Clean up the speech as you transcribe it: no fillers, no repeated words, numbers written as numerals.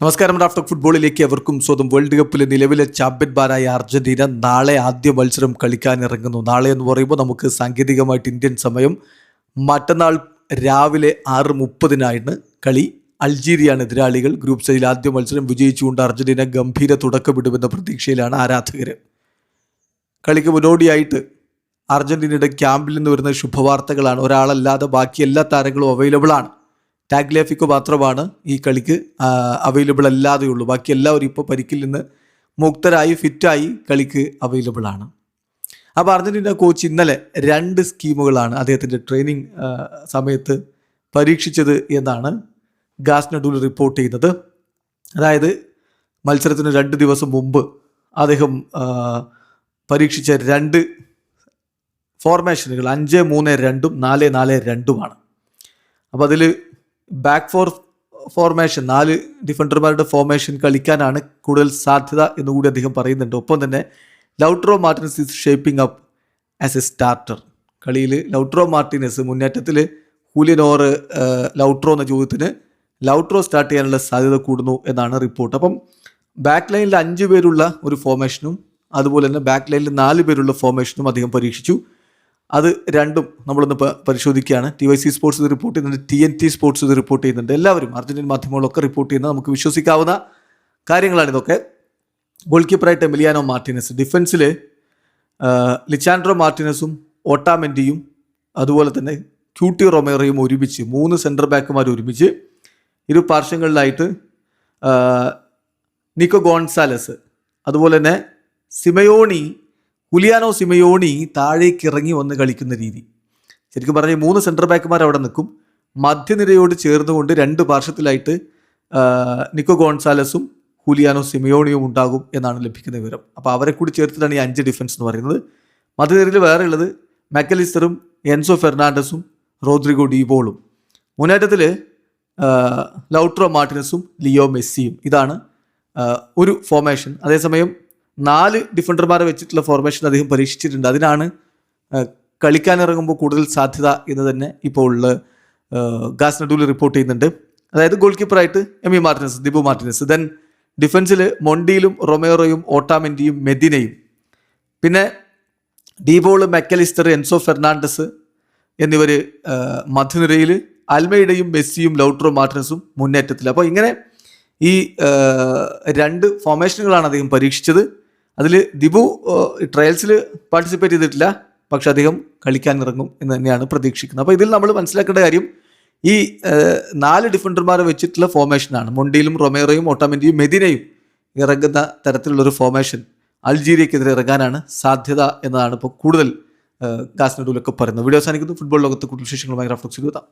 നമസ്കാരം. Raf talk ഫുട്ബോളിലേക്ക് അവർക്കും സ്വന്തം. വേൾഡ് കപ്പിലെ നിലവിലെ ചാമ്പ്യന്മാരായ അർജന്റീന നാളെ ആദ്യ മത്സരം കളിക്കാൻ ഇറങ്ങുന്നു. നാളെ എന്ന് പറയുമ്പോൾ നമുക്ക് സാങ്കേതികമായിട്ട് ഇന്ത്യൻ സമയം മറ്റന്നാൾ രാവിലെ 6:30 കളി. അൾജീരിയയാണ് എതിരാളികൾ. ഗ്രൂപ്പ് സ്റ്റേജിൽ ആദ്യ മത്സരം വിജയിച്ചുകൊണ്ട് അർജന്റീന ഗംഭീര തുടക്കമിടുമെന്ന പ്രതീക്ഷയിലാണ് ആരാധകർ. കളിക്ക് മുന്നോടിയായിട്ട് അർജന്റീനയുടെ ക്യാമ്പിൽ നിന്ന് വരുന്ന ശുഭവാർത്തകളാണ്. ഒരാളല്ലാതെ ബാക്കി എല്ലാ താരങ്ങളും അവൈലബിൾ ആണ്. ടാഗ്ലിയാഫിക്കോ മാത്രമാണ് ഈ കളിക്ക് അവൈലബിൾ അല്ലാതെയുള്ളൂ. ബാക്കി എല്ലാവരും ഇപ്പോൾ പരിക്കിൽ നിന്ന് മുക്തരായി ഫിറ്റായി കളിക്ക് അവൈലബിൾ ആണ്. അപ്പോൾ അർജന്റീന കോച്ച് ഇന്നലെ 2 സ്കീമുകളാണ് അദ്ദേഹത്തിൻ്റെ ട്രെയിനിങ് സമയത്ത് പരീക്ഷിച്ചത് എന്നാണ് ഗാസ്നഡൂൾ റിപ്പോർട്ട് ചെയ്യുന്നത്. അതായത് മത്സരത്തിന് 2 ദിവസം മുമ്പ് അദ്ദേഹം പരീക്ഷിച്ച 2 ഫോർമേഷനുകൾ 5-3-2 4-4-2 അപ്പോൾ അതിൽ ബാക്ക് ഫോർമേഷൻ 4 ഡിഫൻഡർമാരുടെ ഫോർമേഷൻ കളിക്കാനാണ് കൂടുതൽ സാധ്യത എന്നുകൂടി അദ്ദേഹം പറയുന്നുണ്ട്. ഒപ്പം തന്നെ Lautaro Martinez is shaping up as A starter. കളിയിൽ ലൗട്രോ മാർട്ടിനസ് മുന്നേറ്റത്തിൽ ഹൂലിയൻ ഓർ ലൗട്രോ എന്ന ചോദ്യത്തിന് ലൗട്രോ സ്റ്റാർട്ട് ചെയ്യാനുള്ള സാധ്യത കൂടുന്നു എന്നാണ് റിപ്പോർട്ട്. അപ്പം ബാക്ക് ലൈനിൽ 5 പേരുള്ള ഒരു ഫോർമേഷനും അതുപോലെ തന്നെ ബാക്ക് ലൈനിൽ 4 പേരുള്ള ഫോർമേഷനും അദ്ദേഹം പരീക്ഷിച്ചു. അത് രണ്ടും നമ്മളൊന്ന് പരിശോധിക്കുകയാണ്. TYC സ്പോർട്സ് ഇത് റിപ്പോർട്ട് ചെയ്യുന്നുണ്ട്, TNT സ്പോർട്സ് ഇത് റിപ്പോർട്ട് ചെയ്യുന്നുണ്ട്. എല്ലാവരും അർജന്റീൻ മാധ്യമങ്ങളൊക്കെ റിപ്പോർട്ട് ചെയ്യുന്ന നമുക്ക് വിശ്വസിക്കാവുന്ന കാര്യങ്ങളാണ് ഇതൊക്കെ. ഗോൾ കീപ്പറായിട്ട് എമിലിയാനോ മാർട്ടിനസ്, ഡിഫൻസിൽ ലിച്ചാൻഡ്രോ മാർട്ടിനസും ഓട്ടാമെൻഡിയും അതുപോലെ തന്നെ ക്യൂട്ടി റൊമേറോയും ഒരുമിച്ച് 3 സെൻറ്റർ ബാക്കുമാർ ഒരുമിച്ച്. ഇരു പാർശ്വങ്ങളിലായിട്ട് നിക്കോ ഗോൺസാലസ്, അതുപോലെ തന്നെ ഹുലിയാനോ സിമയോണി താഴേക്ക് ഇറങ്ങി വന്ന് കളിക്കുന്ന രീതി. ശരിക്കും പറഞ്ഞാൽ 3 സെൻറ്റർ ബാക്കുമാർ അവിടെ നിൽക്കും. മധ്യനിരയോട് ചേർന്നുകൊണ്ട് 2 പാർശ്വത്തിലായിട്ട് നിക്കോ ഗോൺസാലസും ഹുലിയാനോ സിമയോണിയും ഉണ്ടാകും എന്നാണ് ലഭിക്കുന്ന വിവരം. അപ്പോൾ അവരെ കൂടി ചേർത്തിട്ടാണ് ഈ 5 ഡിഫൻസ് എന്ന് പറയുന്നത്. മധ്യനിരയിൽ വേറെ ഉള്ളത് മാക്കലിസ്റ്ററും എൻസോ ഫെർണാണ്ടസും റോദ്രിഗോ ഡീബോളും. മുന്നേറ്റത്തിൽ ലൗട്രോ മാർട്ടിനസും ലിയോ മെസ്സിയും. ഇതാണ് ഒരു ഫോർമേഷൻ. അതേസമയം 4 ഡിഫൻഡർമാരെ വെച്ചിട്ടുള്ള ഫോർമേഷൻ അദ്ദേഹം പരീക്ഷിച്ചിട്ടുണ്ട്. അതിനാണ് കളിക്കാനിറങ്ങുമ്പോൾ കൂടുതൽ സാധ്യത എന്ന് തന്നെ ഇപ്പോൾ ഗാസ്നഡൂൾ റിപ്പോർട്ട് ചെയ്യുന്നുണ്ട്. അതായത് ഗോൾ കീപ്പറായിട്ട് Emi Martinez, Dibu Martinez, then ഡിഫൻസിൽ മൊണ്ടിയിലും റൊമേറോയും ഓട്ടാമെൻഡിയും മെദിനയും, പിന്നെ ഡീബോൾ, മെക്കലിസ്റ്റർ, എൻസോ ഫെർണാണ്ടസ് എന്നിവർ മധ്യനിരയിൽ, അൽമൈഡയും മെസ്സിയും ലൗട്രോ മാർട്ടിനസും മുന്നേറ്റത്തിൽ. അപ്പോൾ ഇങ്ങനെ ഈ 2 ഫോർമേഷനുകളാണ് അദ്ദേഹം പരീക്ഷിച്ചത്. അതിൽ ദിബു ട്രയൽസിൽ പാർട്ടിസിപ്പേറ്റ് ചെയ്തിട്ടില്ല, പക്ഷെ അദ്ദേഹം കളിക്കാൻ ഇറങ്ങും എന്ന് തന്നെയാണ് പ്രതീക്ഷിക്കുന്നത്. അപ്പോൾ ഇതിൽ നമ്മൾ മനസ്സിലാക്കേണ്ട കാര്യം ഈ 4 ഡിഫൻഡർമാരെ വെച്ചിട്ടുള്ള ഫോർമേഷനാണ്. മൊണ്ടിയിലും റൊമേറോയും ഓട്ടാമെൻഡിയും മെദിനയും ഇറങ്ങുന്ന തരത്തിലുള്ളൊരു ഫോർമേഷൻ അൾജീരിയക്കെതിരെ ഇറങ്ങാനാണ് സാധ്യത എന്നതാണ് ഇപ്പോൾ കൂടുതൽ ഗാസ്നഡൂലൊക്കെ പറയുന്നത്. വീഡിയോ അവസാനിക്കുന്നു. ഫുട്ബോൾ ലോകത്ത് കൂടുതൽ വിശേഷങ്ങളുമായി റാഫ് ടോക്സിൽ എത്താം.